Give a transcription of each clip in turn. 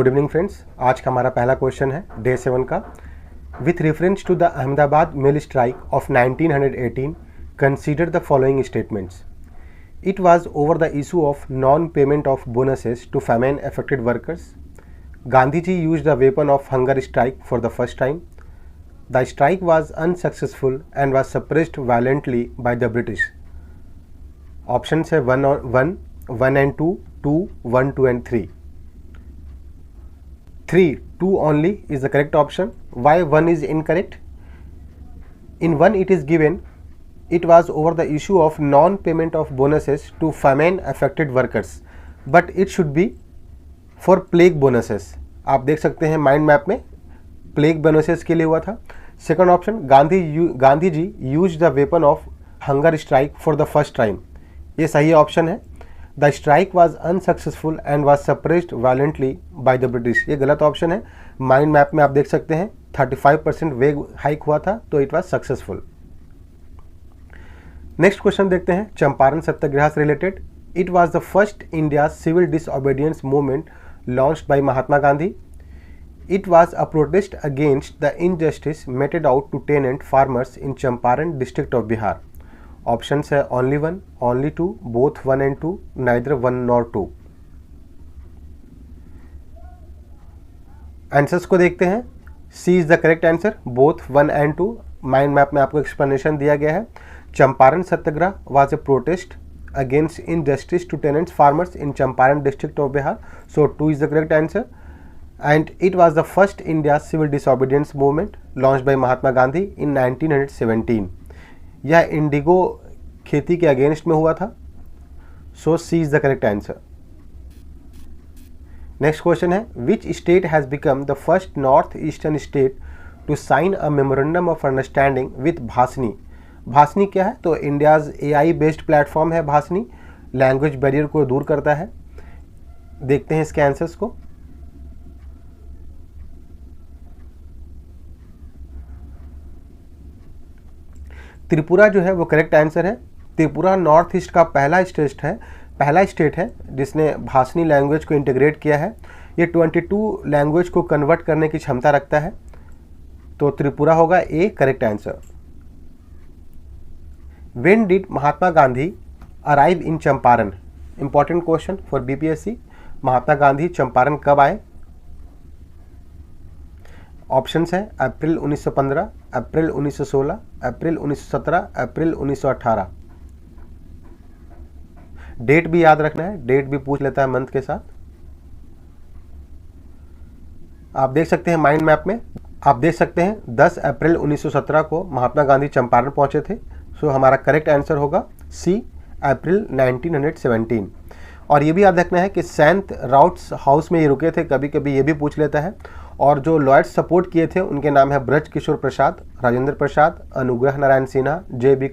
Good evening friends. आज का हमारा पहला क्वेश्चन है डे 7 का। With reference to the Ahmedabad mill strike of 1918 consider the following statements. It was over the issue of non payment of bonuses to famine affected workers. Gandhiji used the weapon of hunger strike for the first time. The strike was unsuccessful and was suppressed violently by the British. Options है 1 and 2, 2, 1, 2 and 3. 3, 2 only is the correct option. Why 1 is incorrect? In 1 it is given it was over the issue of non-payment of bonuses to famine affected workers, but it should be for plague bonuses. आप देख सकते हैं mind map में plague bonuses के लिए हुआ था। Second option Gandhi ji use the weapon of hunger strike for the first time, ये सही ऑप्शन है। The strike was unsuccessful and was suppressed violently by the British, ये गलत ऑप्शन है। माइंड मैप में आप देख सकते हैं 35% वेग हाइक हुआ था, तो it was successful. Next question देखते हैं चंपारण सत्याग्रह से related. It was the first India civil disobedience movement launched by Mahatma Gandhi. It was a protest against the injustice meted out to tenant farmers in Champaran district of Bihar. Options है only 1, only 2, both 1 and 2, neither 1 nor 2. Answers को देखते हैं। C is the correct answer, both 1 and 2. Mind map में आपको explanation दिया गया है। चंपारण सत्याग्रह was a protest against injustice to tenants farmers in Champaran district of Bihar. So 2 is the correct answer. And it was the first India civil disobedience movement launched by Mahatma Gandhi in 1917. यह Indigo खेती के against में हुआ था। So C is the correct answer. Next question है which state has become the first north eastern state to sign a memorandum of understanding with Bhashini. Bhashini क्या है? तो इंडियाज AI बेस्ड प्लेटफॉर्म है भासनी, लैंग्वेज बैरियर को दूर करता है। देखते हैं इसके आंसर्स को। त्रिपुरा जो है वो करेक्ट आंसर है। त्रिपुरा नॉर्थ ईस्ट का पहला स्टेट है जिसने भाषणी लैंग्वेज को इंटीग्रेट किया है। ये 22 लैंग्वेज को कन्वर्ट करने की क्षमता रखता है, तो त्रिपुरा होगा a correct answer. When did Mahatma Gandhi arrive in Champaran? Important question for BPSC। Mahatma Gandhi Champaran कब आए? ऑप्शंस हैं अप्रैल 1915, अप्रैल 1916, अप्रैल 1917, अप्रैल 1918। डेट भी याद रखना है, डेट भी पूछ लेता है मंथ के साथ। आप देख सकते हैं माइंड मैप में, आप देख सकते हैं 10 अप्रैल 1917 को महात्मा गांधी चंपारण पहुंचे थे। सो हमारा करेक्ट आंसर होगा सी अप्रैल 1917। और ये भी याद रखना है कि सेंट राउट्स हाउस में ये रुके थे, कभी कभी ये भी पूछ लेता है। और जो लॉयर्स सपोर्ट किए थे उनके नाम है ब्रज किशोर प्रसाद, Rajendra Prasad, Anugrah Narayan Sinha, JB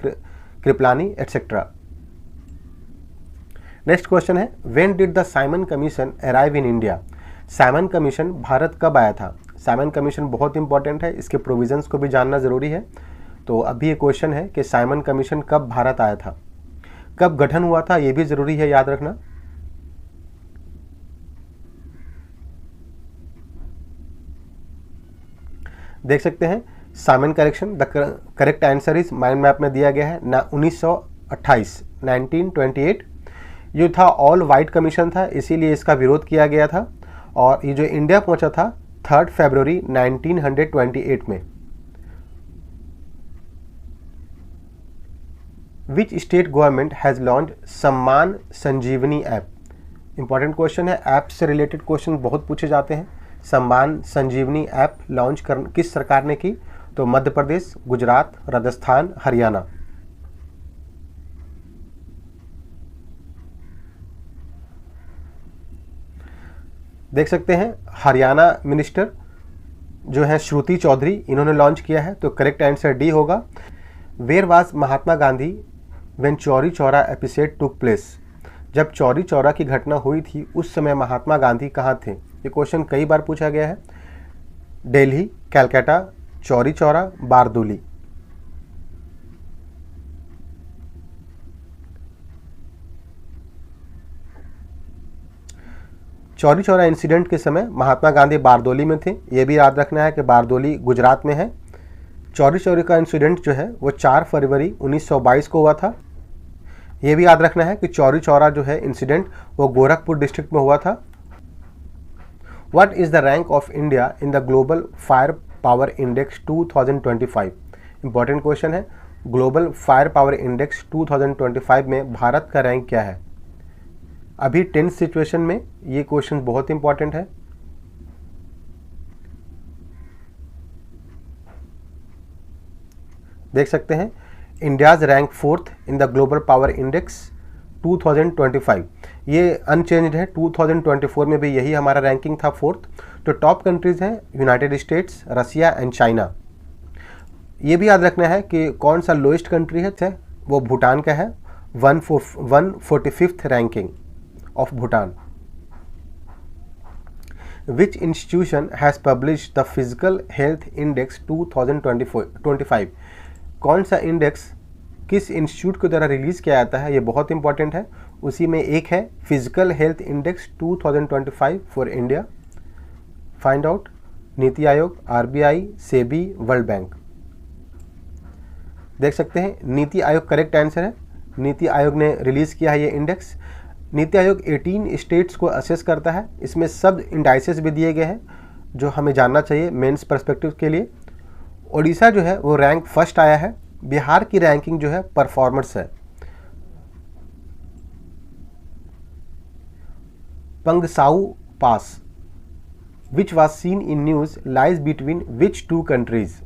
Kripalani etcetera. Next question है when did the Simon commission arrive in India? Simon commission Bharat कब आया था? साइमन कमीशन बहुत इंपॉर्टेंट है, इसके प्रोविजंस को भी जानना जरूरी है। तो अभी ये क्वेश्चन है कि साइमन कमीशन कब भारत आया था, कब गठन हुआ था, ये भी जरूरी है याद रखना। देख सकते हैं Simon correction, the correct answer is mind map में दिया गया है ना 1928, 1928। ये था ऑल वाइट कमीशन था, इसीलिए इसका विरोध किया गया था। और ये जो इंडिया पहुंचा था 3 फरवरी 1928 में। Which state government has launch सम्मान संजीवनी ऐप? इंपॉर्टेंट क्वेश्चन है, ऐप से रिलेटेड क्वेश्चन बहुत पूछे जाते हैं। सम्मान संजीवनी ऐप लॉन्च किस सरकार ने की? तो मध्य प्रदेश, गुजरात, राजस्थान, हरियाणा। देख सकते हैं हरियाणा मिनिस्टर जो है श्रुति चौधरी, इन्होंने लॉन्च किया है, तो करेक्ट आंसर डी होगा। Where was Mahatma Gandhi when Chauri Chaura episode took place? जब चौरी चौरा की घटना हुई थी उस समय महात्मा गांधी कहाँ थे? ये क्वेश्चन कई बार पूछा गया है। दिल्ली, कलकत्ता, चौरी चौरा, बारदोली। चौरी चौरा इंसिडेंट के समय महात्मा गांधी बारदोली में थे। ये भी याद रखना है कि बारदोली गुजरात में है। चौरी चौरी का इंसिडेंट जो है वो 4 फरवरी 1922 को हुआ था। ये भी याद रखना है कि चौरी चौरा जो है इंसिडेंट वो गोरखपुर डिस्ट्रिक्ट में हुआ था। What is the rank of India in the global fire power index 2025? Important question है। ग्लोबल फायर पावर इंडेक्स 2025 में भारत का रैंक क्या है? अभी टेंस सिचुएशन में ये क्वेश्चन बहुत इंपॉर्टेंट है। देख सकते हैं India's rank 4th in the global power index 2025। ये अनचेंज्ड है। 2024 में भी यही हमारा रैंकिंग था 4th। तो टॉप कंट्रीज हैं United States, Russia and China. ये भी याद रखना है कि कौन सा लोएस्ट कंट्री है, वो भूटान का है। 145th ranking of Bhutan. Which institution has publish the physical health index 2025? कौन सा इंडेक्स किस इंस्टीट्यूट के द्वारा रिलीज़ किया जाता है, ये बहुत इंपॉर्टेंट है। उसी में एक है physical health index 2025 for India. Find out NITI Aayog, RBI, SEBI, world bank. देख सकते हैं नीति आयोग करेक्ट आंसर है। नीति आयोग ने रिलीज़ किया है ये इंडेक्स। नीति आयोग 18 स्टेट्स को असेस करता है। इसमें सब इंडाइसेस भी दिए गए हैं जो हमें जानना चाहिए मेंस पर्सपेक्टिव के लिए। ओडिशा जो है वो रैंक फर्स्ट आया है। बिहार की रैंकिंग जो है परफॉर्मर्स है। Pangsau pass which was seen in news lies between which 2 countries?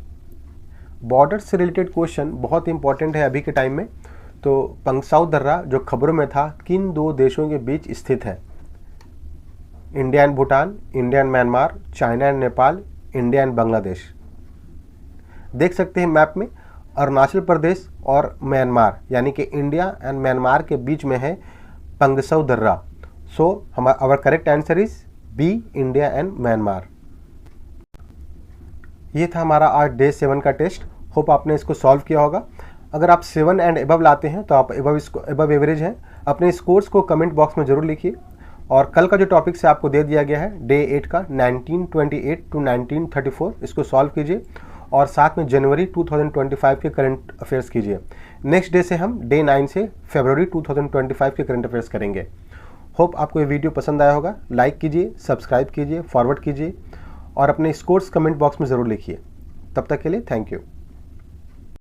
Border से रिलेटेड क्वेश्चन बहुत इंपॉर्टेंट है अभी के टाइम में। तो पंगसाउ दर्रा जो खबरों में था किन 2 देशों के बीच स्थित है? India and Bhutan, India and Myanmar, China and Nepal, India and Bangladesh. देख सकते हैं मैप में अरुणाचल प्रदेश और म्यांमार यानी कि इंडिया एंड म्यांमार के बीच में है पंगसाउ दर्रा। सो हमारा our correct answer is B, India and Myanmar. ये था हमारा आज डे 7 का टेस्ट। होप आपने इसको सॉल्व किया होगा। अगर आप 7 एंड एबव लाते हैं तो आप एबव एवरेज हैं। अपने स्कोर्स को कमेंट बॉक्स में ज़रूर लिखिए। और कल का जो टॉपिक से आपको दे दिया गया है डे 8 का 1928 टू 1934, इसको सॉल्व कीजिए और साथ में जनवरी 2025 के करंट अफेयर्स कीजिए। नेक्स्ट डे से हम डे 9 से फरवरी 2025 के करंट अफेयर्स करेंगे। होप आपको ये वीडियो पसंद आया होगा। लाइक कीजिए, सब्सक्राइब कीजिए, फॉरवर्ड कीजिए और अपने स्कोर्स कमेंट बॉक्स में ज़रूर लिखिए। तब तक के लिए थैंक यू।